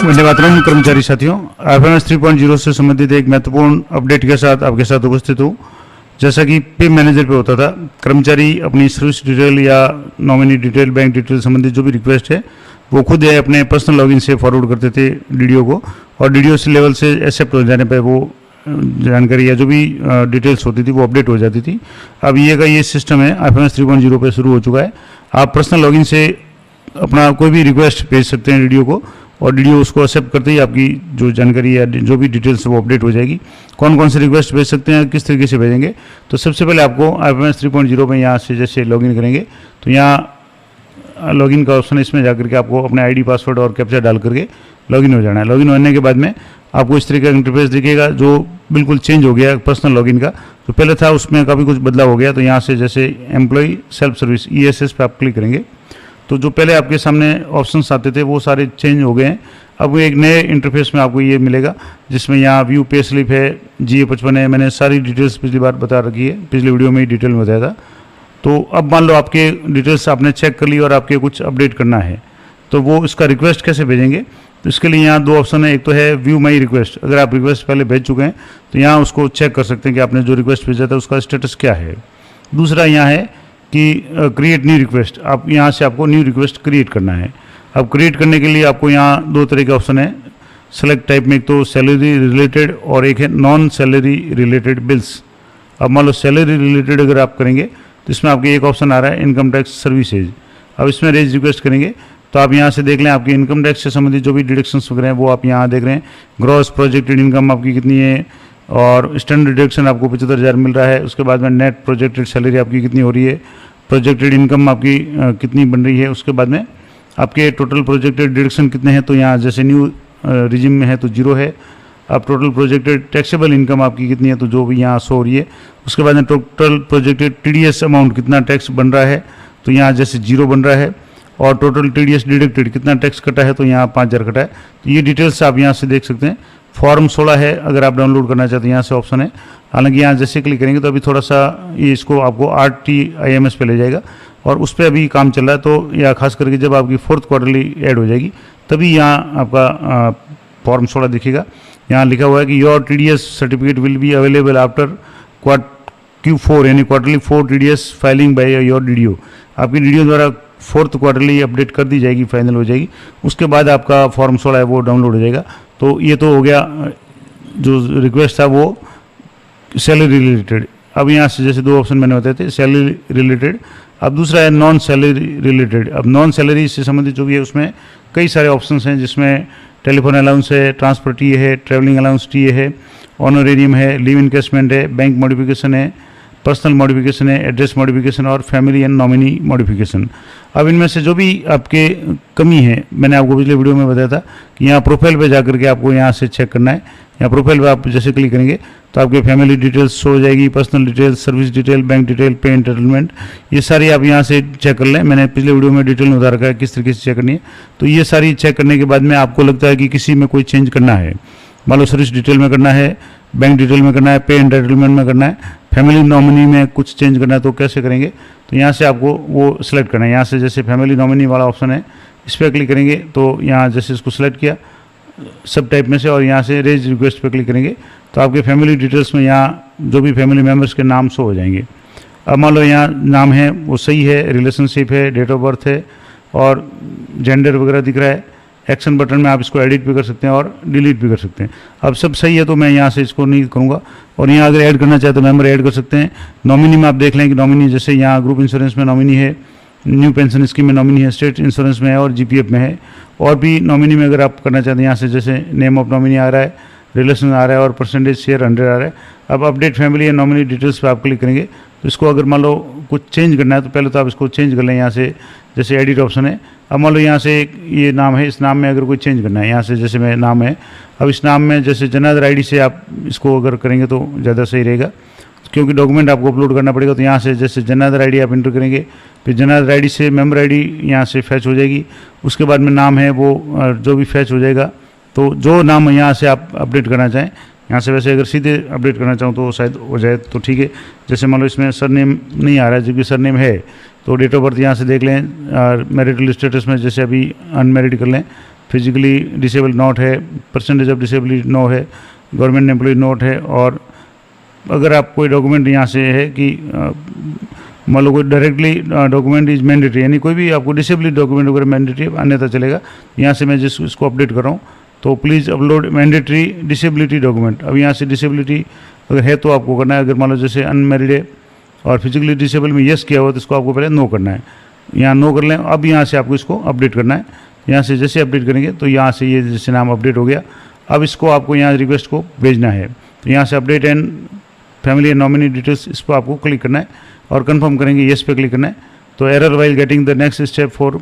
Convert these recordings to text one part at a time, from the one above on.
वंदे मातरम कर्मचारी साथियों, आईएफएमएस 3.0 से संबंधित एक महत्वपूर्ण अपडेट के साथ आपके साथ उपस्थित हूँ। जैसा कि पे मैनेजर पे होता था, कर्मचारी अपनी सर्विस डिटेल या नॉमिनी डिटेल, बैंक डिटेल संबंधित जो भी रिक्वेस्ट है वो खुद अपने पर्सनल लॉगिन से फॉरवर्ड करते थे डीडीओ को, और डीडीओ से लेवल से एक्सेप्ट हो जाने पर वो जानकारी या जो भी डिटेल्स होती थी वो अपडेट हो जाती थी। अब ये सिस्टम है आईएफएमएस 3.0 पे शुरू हो चुका है। आप पर्सनल लॉगिन से अपना कोई भी रिक्वेस्ट भेज सकते हैं डीडीओ को, और डीडीओ उसको एक्सेप्ट करते ही आपकी जो जानकारी या जो भी डिटेल्स है वो अपडेट हो जाएगी। कौन कौन से रिक्वेस्ट भेज सकते हैं, किस तरीके से भेजेंगे, तो सबसे पहले आपको आईएफएमएस 3.0 में यहाँ से जैसे लॉगिन करेंगे तो यहाँ लॉगिन का ऑप्शन है, इसमें जाकर के आपको अपने आईडी, पासवर्ड और कैप्चा डाल करके लॉगिन हो जाना है। लॉगिन होने के बाद में आपको इस तरीके का इंटरफेस दिखेगा जो बिल्कुल चेंज हो गया पर्सनल लॉगिन का। तो पहले था उसमें काफ़ी कुछ बदलाव हो गया। तो यहाँ से जैसे एम्प्लॉय सेल्फ सर्विस ESS पे आप क्लिक करेंगे तो जो पहले आपके सामने ऑप्शंस आते थे वो सारे चेंज हो गए हैं। अब एक नए इंटरफेस में आपको ये मिलेगा जिसमें यहाँ व्यू पे स्लिप है, GA55 है। मैंने सारी डिटेल्स पिछली बार बता रखी है, पिछले वीडियो में ही डिटेल में बताया था। तो अब मान लो आपके डिटेल्स आपने चेक कर ली और आपके कुछ अपडेट करना है, तो वो इसका रिक्वेस्ट कैसे भेजेंगे, तो इसके लिए यहाँ दो ऑप्शन है। एक तो है व्यू माई रिक्वेस्ट, अगर आप रिक्वेस्ट पहले भेज चुके हैं तो यहाँ उसको चेक कर सकते हैं कि आपने जो रिक्वेस्ट भेजा था उसका स्टेटस क्या है। दूसरा यहाँ है कि क्रिएट न्यू रिक्वेस्ट, आप यहाँ से आपको न्यू रिक्वेस्ट क्रिएट करना है। अब क्रिएट करने के लिए आपको यहाँ दो तरह के ऑप्शन है सेलेक्ट टाइप में, एक तो सैलरी रिलेटेड और एक है नॉन सैलरी रिलेटेड बिल्स। अब मान लो सैलरी रिलेटेड अगर आप करेंगे तो इसमें आपके एक ऑप्शन आ रहा है इनकम टैक्स सर्विसेज। अब इसमें रेज रिक्वेस्ट करेंगे तो आप यहाँ से देख लें आपकी इनकम टैक्स से संबंधित जो भी डिडक्शंस वगैरह हैं वो आप यहाँ देख रहे हैं। ग्रॉस प्रोजेक्टेड इनकम आपकी कितनी है, और स्टैंडर्ड डिडक्शन आपको 75,000 मिल रहा है। उसके बाद में नेट प्रोजेक्टेड सैलरी आपकी कितनी हो रही है, प्रोजेक्टेड इनकम आपकी कितनी बन रही है। उसके बाद में आपके टोटल प्रोजेक्टेड डिडक्शन कितने हैं, तो यहाँ जैसे न्यू रिजिम में है तो 0 है। अब टोटल प्रोजेक्टेड टैक्सेबल इनकम आपकी कितनी है, तो जो भी यहाँ शो हो रही है। उसके बाद में टोटल प्रोजेक्टेड TDS अमाउंट कितना टैक्स बन रहा है, तो यहाँ जैसे 0 बन रहा है। और टोटल TDS डिडक्टेड कितना टैक्स कटा है, तो यहाँ 5,000 कटा है। तो ये डिटेल्स आप यहाँ से देख सकते हैं। फॉर्म 16 है, अगर आप डाउनलोड करना चाहते हैं यहाँ से ऑप्शन है। हालांकि यहाँ जैसे क्लिक करेंगे तो अभी थोड़ा सा ये इसको आपको RTIMS पे ले जाएगा और उस पर अभी काम चल रहा है। तो या खास करके जब आपकी 4th क्वार्टरली ऐड हो जाएगी तभी यहाँ आपका फॉर्म 16 दिखेगा। यहाँ लिखा हुआ है कि your TDS certificate will be available after Q4 यानी quarterly 4 TDS filing by your DDO। आपकी DDO द्वारा 4th क्वार्टरली अपडेट कर दी जाएगी, फाइनल हो जाएगी। उसके बाद आपका फॉर्म 16 है वो डाउनलोड हो जाएगा। तो ये तो हो गया जो रिक्वेस्ट था वो सैलरी रिलेटेड। अब यहाँ से जैसे दो ऑप्शन मैंने बताए थे सैलरी रिलेटेड। अब दूसरा है नॉन सैलरी रिलेटेड। अब नॉन सैलरी से संबंधित जो भी है उसमें कई सारे ऑप्शंस हैं, जिसमें टेलीफोन अलाउंस है, ट्रांसफर टीए है, ट्रैवलिंग अलाउंस टीए है, ऑनरेरियम है, लीव इनकेसमेंट है, बैंक मॉडिफिकेशन है, पर्सनल मॉडिफिकेशन है, एड्रेस मॉडिफिकेशन और फैमिली एंड नॉमिनी मॉडिफिकेशन। अब इनमें से जो भी आपके कमी है, मैंने आपको पिछले वीडियो में बताया था कि यहाँ प्रोफाइल पे जाकर के आपको यहाँ से चेक करना है। यहाँ प्रोफाइल पे आप जैसे क्लिक करेंगे तो आपके फैमिली डिटेल्स शो हो जाएगी, personal details, service detail, bank detail, पे एंटरटेनमेंट, ये सारी आप यहाँ से चेक कर लें। मैंने पिछले वीडियो में डिटेल में बता रखा है किस तरीके से चेक करनी है। तो ये सारी चेक करने के बाद में आपको लगता है कि किसी में कोई चेंज करना है, मान लो सर्विस डिटेल में करना है, बैंक डिटेल में करना है, पे एंटरटेनमेंट में करना है, फैमिली नॉमिनी में कुछ चेंज करना है, तो कैसे करेंगे, तो यहाँ से आपको वो सिलेक्ट करना है। यहाँ से जैसे फैमिली नॉमिनी वाला ऑप्शन है इस पर क्लिक करेंगे तो यहाँ जैसे इसको सिलेक्ट किया सब टाइप में से और यहाँ से रेज रिक्वेस्ट पर क्लिक करेंगे तो आपके फैमिली डिटेल्स में यहाँ जो भी फैमिली मेम्बर्स के नाम शो हो जाएंगे। अब मान लो यहाँ नाम है वो सही है, रिलेशनशिप है, डेट ऑफ बर्थ है और जेंडर वगैरह दिख रहा है। एक्शन बटन में आप इसको एडिट भी कर सकते हैं और डिलीट भी कर सकते हैं। अब सब सही है तो मैं यहाँ से इसको नहीं करूँगा। और यहाँ अगर ऐड करना चाहे तो मेंबर ऐड कर सकते हैं। नॉमिनी में आप देख लें कि नॉमिनी जैसे यहाँ ग्रुप इंश्योरेंस में नॉमिनी है, न्यू पेंशन स्कीम में नॉमिनी है, स्टेट इंश्योरेंस में है और GPF में है। और भी नॉमिनी में अगर आप करना चाहते हैं यहाँ से जैसे नेम ऑफ नॉमिनी आ रहा है, रिलेशन आ रहा है और परसेंटेज शेयर 100 आ रहा है। अब update family and nominee details पर आप क्लिक करेंगे तो इसको अगर मान लो कुछ चेंज करना है तो पहले तो आप इसको चेंज कर लें। यहाँ से जैसे एडिट ऑप्शन है, अब मान लो यहाँ से ये नाम है, इस नाम में अगर कोई चेंज करना है, यहाँ से जैसे मैं नाम है, अब इस नाम में जैसे जनादर ID से आप इसको अगर करेंगे तो ज़्यादा सही रहेगा क्योंकि डॉक्यूमेंट आपको अपलोड करना पड़ेगा। तो यहाँ से जैसे जनादर ID आप इंटर करेंगे, फिर जनादर ID से मेंबर ID यहाँ से फैच हो जाएगी। उसके बाद में नाम है वो जो भी फैच हो जाएगा। तो जो नाम यहाँ से आप अपडेट करना चाहें, यहाँ से वैसे अगर सीधे अपडेट करना चाहूँ तो शायद हो जाए तो ठीक है। जैसे मान लो इसमें सरनेम नहीं आ रहा है, जबकि सरनेम है, तो डेट ऑफ बर्थ यहाँ से देख लें। मैरिटल स्टेटस में जैसे अभी अनमैरिड कर लें, फिजिकली डिसेबल नॉट है, परसेंटेज ऑफ डिसेबिलिटी नो है, गवर्नमेंट एम्प्लॉय नोट है। और अगर आप कोई डॉक्यूमेंट यहाँ से है कि मान लो कोई डायरेक्टली डॉक्यूमेंट इज मैंडेटरी, यानी कोई भी आपको डिसेबिलिटी डॉक्यूमेंट वगैरह मैंडेटरी अन्यथा चलेगा। यहाँ से मैं जिस इसको अपडेट कर रहा हूँ, तो please upload mandatory disability document. अब यहाँ से डिसेबिलिटी अगर है तो आपको करना है। अगर मान लो जैसे अनमेरिड है और फिजिकली डिसेबल में येस किया हुआ तो इसको आपको पहले नो करना है, यहाँ नो कर लें। अब यहाँ से आपको इसको अपडेट करना है। यहाँ से जैसे अपडेट करेंगे तो यहाँ से ये जैसे नाम अपडेट हो गया। अब इसको आपको यहाँ रिक्वेस्ट को भेजना है, तो यहाँ से update and family and nominee details इस पर आपको क्लिक करना है और कंफर्म करेंगे, येस पे क्लिक करना है। तो error while getting the next step for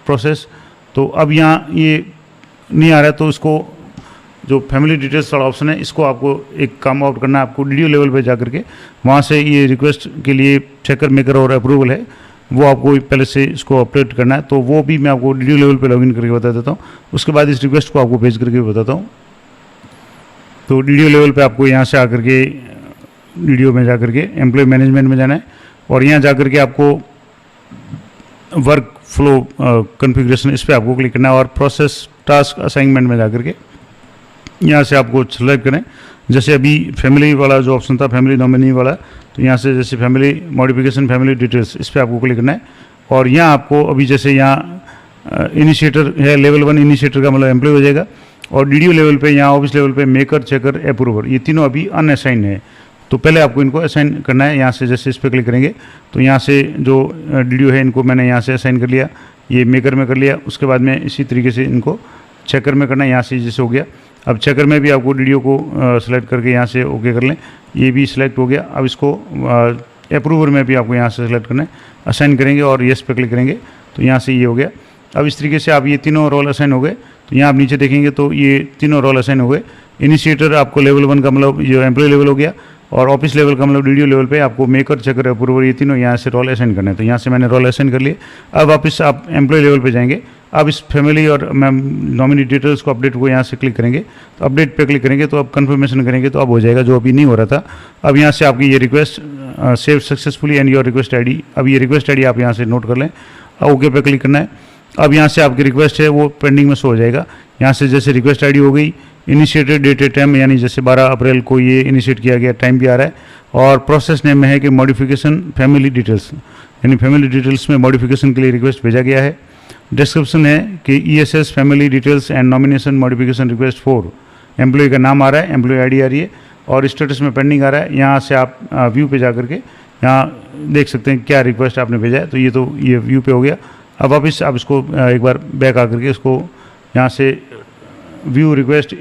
process, तो अब यहाँ ये नहीं आ रहा है, तो इसको जो फैमिली डिटेल्स वाला ऑप्शन है इसको आपको एक काम आउट करना है। आपको DDO लेवल पे जा करके वहाँ से ये रिक्वेस्ट के लिए चेकर मेकर और अप्रूवल है वो आपको पहले से इसको अपडेट करना है। तो वो भी मैं आपको DDO लेवल पे लॉगिन करके बता देता हूँ, उसके बाद इस रिक्वेस्ट को आपको भेज करके बताता हूँ। तो DDO लेवल पे आपको यहाँ से आकर के DDO में जा करके एम्प्लॉय मैनेजमेंट में जाना है और यहाँ जा करके आपको वर्क फ्लो कॉन्फ़िगरेशन इस पर आपको क्लिक करना है और प्रोसेस टास्क असाइनमेंट में जा करके यहाँ से आपको सेलेक्ट करें। जैसे अभी फैमिली वाला जो ऑप्शन था, फैमिली नॉमिनी वाला, तो यहाँ से जैसे फैमिली मॉडिफिकेशन फैमिली डिटेल्स इस पर आपको क्लिक करना है। और यहाँ आपको अभी जैसे यहाँ इनिशिएटर है, लेवल 1 इनिशिएटर का मतलब एम्प्लॉय हो जाएगा। और DDO लेवल पे यहाँ ऑफिस लेवल पे मेकर चेकर अप्रूवर ये तीनों अभी अनअसाइन है, तो पहले आपको इनको असाइन करना है। यहाँ से जैसे इस पर क्लिक करेंगे तो यहाँ से जो DDO है इनको मैंने यहाँ से असाइन कर लिया, ये मेकर में कर लिया। उसके बाद में इसी तरीके से इनको चेकर में करना है, यहाँ से जैसे हो गया। अब चेकर में भी आपको DDO को सेलेक्ट करके यहाँ से ओके कर लें, ये भी सिलेक्ट हो गया। अब इसको अप्रूवर में भी आपको यहाँ से सेलेक्ट करना है, असाइन करेंगे और येस पे क्लिक करेंगे तो यहाँ से ये हो गया। अब इस तरीके से आप ये तीनों रोल असाइन हो गए। तो यहाँ आप नीचे देखेंगे तो ये तीनों रोल असाइन हो गए। इनिशिएटर आपको लेवल 1 का मतलब जो एम्प्लॉय लेवल हो गया, और ऑफिस लेवल का मतलब DDO लेवल पे आपको मेकर चेकर अप्रूवर ये तीनों यहाँ से रोल असाइन करना है। तो यहाँ से मैंने रोल असाइन कर लिए। अब वापस आप एम्प्लॉय लेवल पे जाएंगे। अब इस फैमिली और नॉमिनी डिटेल्स को अपडेट को यहाँ से क्लिक करेंगे, तो अपडेट पे क्लिक करेंगे तो अब कन्फर्मेशन करेंगे तो अब हो जाएगा, जो अभी नहीं हो रहा था। अब यहाँ से आपकी ये request save successfully and your request ID, अब ये रिक्वेस्ट ID आप यहाँ से नोट कर लें, ओके पे क्लिक करना है। अब यहाँ से आपकी रिक्वेस्ट है वो पेंडिंग में शो हो जाएगा। यहाँ से जैसे रिक्वेस्ट ID हो गई, इनिशिएटेड डेटेड टाइम यानी जैसे 12 अप्रैल को ये इनिशिएट किया गया, टाइम भी आ रहा है। और प्रोसेस नेम में है कि मॉडिफिकेशन फैमिली डिटेल्स, यानी फैमिली डिटेल्स में मॉडिफिकेशन के लिए रिक्वेस्ट भेजा गया है। डिस्क्रिप्शन है कि ESS family details and nomination modification request 4, employee का नाम आ रहा है, एम्प्लॉय ID आ रही है और स्टेटस में पेंडिंग आ रहा है। यहाँ से आप व्यू पे जा करके यहाँ देख सकते हैं क्या रिक्वेस्ट आपने भेजा है। तो ये व्यू पे हो गया। अब वापस आप इसको एक बार बैक आ करके इसको यहाँ से व्यू रिक्वेस्ट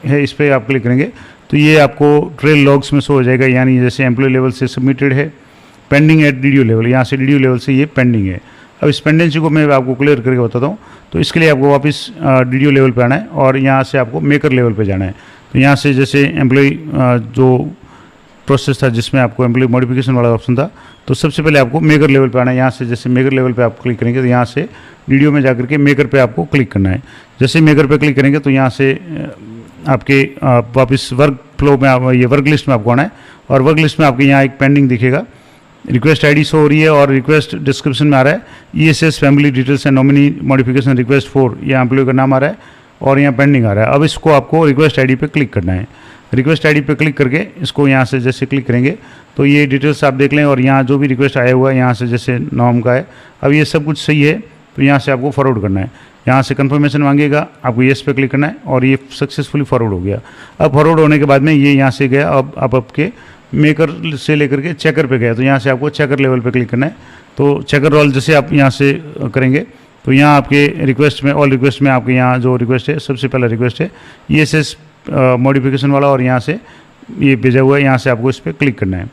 है इस पर आप क्लिक करेंगे तो ये आपको ट्रेल लॉग्स में शो हो जाएगा, यानी जैसे एम्प्लॉय लेवल से सबमिटेड है, पेंडिंग एट DDO लेवल, यहाँ से DDO लेवल से ये पेंडिंग है। अब इस पेंडेंसी को मैं आपको क्लियर करके बताता हूँ। तो इसके लिए आपको वापस DDO लेवल पे आना है और यहाँ से आपको मेकर लेवल पे जाना है। तो यहाँ से जैसे एम्प्लॉय जो प्रोसेस था जिसमें आपको एम्प्लॉय मॉडिफिकेशन वाला ऑप्शन था, तो सबसे पहले आपको मेकर लेवल पे आना है। यहाँ से जैसे मेकर लेवल पे आप क्लिक करेंगे तो यहाँ से DDO में जाकर के मेकर पे आपको क्लिक करना है। जैसे मेकर पे क्लिक करेंगे तो यहाँ से आपके वापस वर्क फ्लो में ये वर्क लिस्ट में आपको आना है और वर्क लिस्ट में आपके यहाँ एक पेंडिंग दिखेगा, रिक्वेस्ट ID शो हो रही है और रिक्वेस्ट डिस्क्रिप्शन में आ रहा है ESS family details and nominee modification request 4, ये एम्प्लॉय का नाम आ रहा है और यहाँ पेंडिंग आ रहा है। अब इसको आपको रिक्वेस्ट ID पे क्लिक करना है। रिक्वेस्ट ID पे क्लिक करके इसको यहाँ से जैसे क्लिक करेंगे तो ये डिटेल्स आप देख लें और यहाँ जो भी रिक्वेस्ट आया हुआ है यहाँ से जैसे नाम का है, अब ये सब कुछ सही है तो यहाँ से आपको फॉरवर्ड करना है। यहाँ से कंफर्मेशन मांगेगा, आपको येस पे क्लिक करना है और ये सक्सेसफुली फॉरवर्ड हो गया। अब फॉरवर्ड होने के बाद में ये यहाँ से गया, अब आप आपके मेकर से लेकर के चेकर पे गया तो यहाँ से आपको चेकर लेवल पे क्लिक करना है। तो चेकर रोल जैसे आप यहाँ से करेंगे तो यहाँ आपके रिक्वेस्ट में ऑल रिक्वेस्ट में आपके यहाँ जो रिक्वेस्ट है सबसे पहला रिक्वेस्ट है ESS मॉडिफिकेशन वाला और यहाँ से ये भेजा हुआ है, यहाँ से आपको इस पर क्लिक करना है।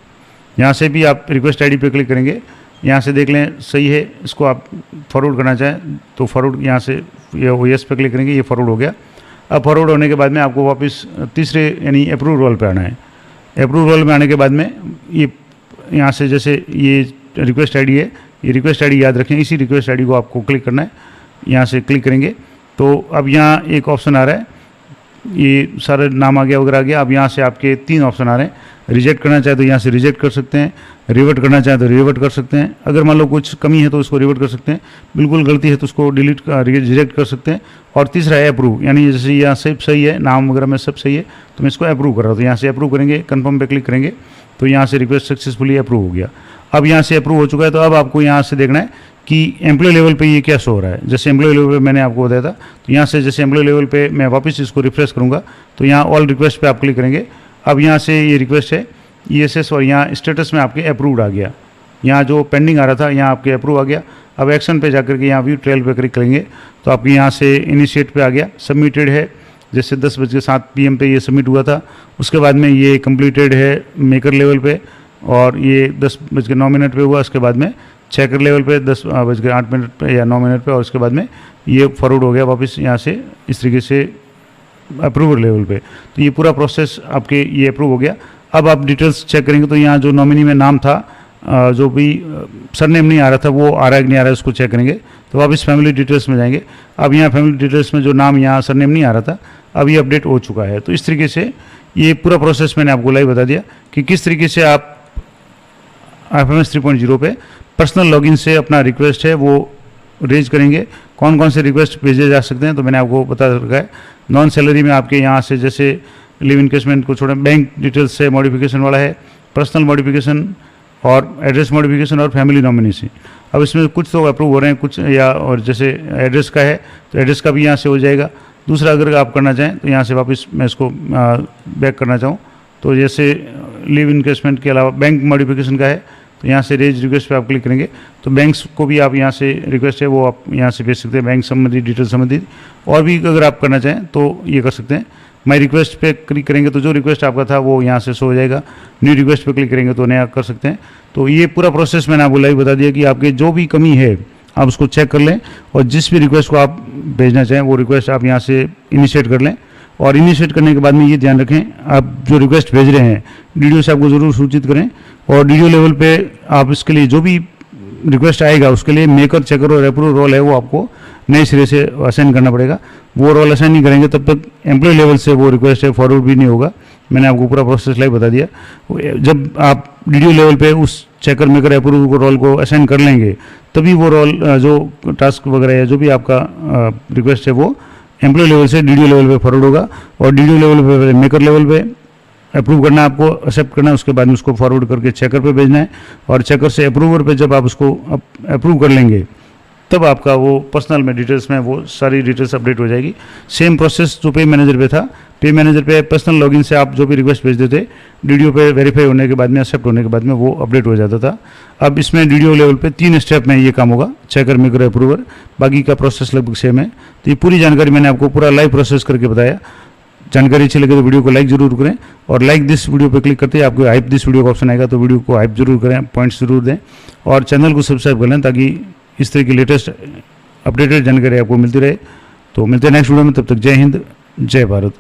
यहाँ से भी आप रिक्वेस्ट ID पे क्लिक करेंगे, यहाँ से देख लें सही है, इसको आप फॉरवर्ड करना चाहें तो फॉरवर्ड यहाँ से ये येस पे क्लिक करेंगे, ये फॉरवर्ड हो गया। अब फॉरवर्ड होने के बाद में आपको वापस तीसरे यानी अप्रूव रोल पे आना है। अप्रूव रोल में आने के बाद में ये यहाँ से जैसे ये रिक्वेस्ट ID है, ये रिक्वेस्ट ID याद रखें, इसी रिक्वेस्ट ID को आपको क्लिक करना है। यहाँ से क्लिक करेंगे तो अब यहाँ एक ऑप्शन आ रहा है ये सारे नाम आ गया वगैरह आ गया। अब यहाँ से आपके 3 ऑप्शन आ रहे हैं। रिजेक्ट करना चाहे तो यहाँ से रिजेक्ट कर सकते हैं, रिवर्ट करना चाहे तो रिवर्ट कर सकते हैं। अगर मान लो कुछ कमी है तो उसको रिवर्ट कर सकते हैं, बिल्कुल गलती है तो उसको डिलीट रिजेक्ट कर सकते हैं। और तीसरा है अप्रूव, यानी जैसे यहाँ सब सही है, नाम वगैरह में सब सही है तो मैं इसको अप्रूव कर रहा हूँ, तो यहाँ से अप्रूव करेंगे, कन्फर्म पे क्लिक करेंगे तो यहाँ से रिक्वेस्ट सक्सेसफुली अप्रूव हो गया। अब यहाँ से अप्रूव हो चुका है तो अब आपको यहाँ से देखना है कि एम्प्लॉय लेवल पे ये क्या शो हो रहा है। जैसे एम्प्लॉय लेवल पे मैंने आपको बताया था, तो यहाँ से जैसे एम्प्लॉय लेवल पे मैं वापस इसको रिफ्रेश करूँगा तो यहाँ ऑल रिक्वेस्ट पे आप क्लिक करेंगे। अब यहाँ से ये रिक्वेस्ट है ESS और यहाँ स्टेटस में आपके अप्रूव्ड आ गया। यहाँ जो पेंडिंग आ रहा था यहाँ आपके अप्रूव आ गया। अब एक्शन पे जाकर के यहाँ व्यू ट्रेल पे क्लिक करेंगे तो आपके यहाँ से इनिशिएट पे आ गया, सबमिटेड है। जैसे 10:07 PM पे ये सबमिट हुआ था, उसके बाद में ये कंप्लीटेड है मेकर लेवल पे और ये 10:09 पे हुआ। उसके बाद में चेकर लेवल पे 10:08 पे या 9 मिनट पे और उसके बाद में ये फॉरवर्ड हो गया वापस यहाँ से इस तरीके से अप्रूवल लेवल पे। तो ये पूरा प्रोसेस आपके ये अप्रूव हो गया। अब आप डिटेल्स चेक करेंगे तो यहाँ जो नॉमिनी में नाम था, जो भी सरनेम नहीं आ रहा था वो आ रहा है कि नहीं आ रहा है उसको चेक करेंगे। तो आप इस फैमिली डिटेल्स में जाएंगे। अब यहाँ फैमिली डिटेल्स में जो नाम यहाँ सरनेम नहीं आ रहा था अब ये अपडेट हो चुका है। तो इस तरीके से ये पूरा प्रोसेस मैंने आपको लाइव बता दिया कि किस तरीके से आप FMS 3.0 पे पर्सनल लॉगिन से अपना रिक्वेस्ट है वो रेज करेंगे। कौन कौन से रिक्वेस्ट भेजे जा सकते हैं तो मैंने आपको बता रखा है। नॉन सैलरी में आपके यहाँ से जैसे लिव इनकेसमेंट को छोड़े बैंक डिटेल्स से मॉडिफिकेशन वाला है, पर्सनल मॉडिफिकेशन और एड्रेस मॉडिफिकेशन और फैमिली नॉमिनेशन। अब इसमें कुछ तो अप्रूव हो रहे हैं कुछ, या और जैसे एड्रेस का है तो एड्रेस का भी यहाँ से हो जाएगा। दूसरा अगर आप करना चाहें तो यहाँ से वापस मैं इसको बैक करना चाहूँ तो जैसे लिव इनकेसमेंट के अलावा बैंक मॉडिफिकेशन का है तो यहाँ से रेज रिक्वेस्ट पे आप क्लिक करेंगे तो बैंक्स को भी आप यहाँ से रिक्वेस्ट है वो आप यहाँ से भेज सकते हैं, बैंक संबंधित डिटेल संबंधित। और भी अगर आप करना चाहें तो ये कर सकते हैं। माई रिक्वेस्ट पे क्लिक करेंगे तो जो रिक्वेस्ट आपका था वो यहाँ से शो हो जाएगा। न्यू रिक्वेस्ट पे क्लिक करेंगे तो नया कर सकते हैं। तो ये पूरा प्रोसेस मैंने आपको लाइव बता दिया कि आपके जो भी कमी है आप उसको चेक कर लें और जिस भी रिक्वेस्ट को आप भेजना चाहें वो रिक्वेस्ट आप यहाँ से इनिशिएट कर लें। और इनिशिएट करने के बाद में ये ध्यान रखें आप जो रिक्वेस्ट भेज रहे हैं DDO से आपको ज़रूर सूचित करें। और DDO लेवल पे आप इसके लिए जो भी रिक्वेस्ट आएगा उसके लिए मेकर, चेकर और अप्रूव रोल है वो आपको नए सिरे से असाइन करना पड़ेगा। वो रोल असाइन नहीं करेंगे तब तक एम्प्लॉय लेवल से वो रिक्वेस्ट है फॉरवर्ड भी नहीं होगा। मैंने आपको पूरा प्रोसेस लाइव बता दिया। जब आप DDO लेवल पे उस चेकर, मेकर, अप्रूव को रोल को असाइन कर लेंगे तभी वो रोल जो टास्क वगैरह है जो भी आपका रिक्वेस्ट है वो एम्प्लॉय लेवल से DDO लेवल पे फॉरवर्ड होगा। और DDO लेवल पे, मेकर लेवल पे अप्रूव करना है आपको, एक्सेप्ट करना है, उसके बाद में उसको फॉरवर्ड करके चेकर पे भेजना है। और चेकर से अप्रूवर पे जब आप उसको अप्रूव कर लेंगे तब आपका वो पर्सनल में डिटेल्स में वो सारी डिटेल्स अपडेट हो जाएगी। सेम प्रोसेस जो पे मैनेजर पे था, पे मैनेजर पे पर्सनल लॉगिन से आप जो भी रिक्वेस्ट भेजते थे DDO पे वेरीफाई होने के बाद में, एक्सेप्ट होने के बाद में वो अपडेट हो जाता था। अब इसमें DDO लेवल पे 3 स्टेप में ये काम होगा, चेकर, मेकर, अप्रूवर। बाकी का प्रोसेस लगभग सेम है। तो ये पूरी जानकारी मैंने आपको पूरा लाइव प्रोसेस करके बताया। जानकारी अच्छी लगे तो वीडियो को लाइक जरूर करें और लाइक दिस वीडियो पे क्लिक करते ही आपको हाइप दिस वीडियो का ऑप्शन आएगा तो वीडियो को हाइप जरूर करें, पॉइंट्स जरूर दें और चैनल को सब्सक्राइब कर लें ताकि इस तरह की लेटेस्ट अपडेटेड जानकारी आपको मिलती रहे। तो मिलते हैं नेक्स्ट वीडियो में, तब तक जय हिंद, जय भारत।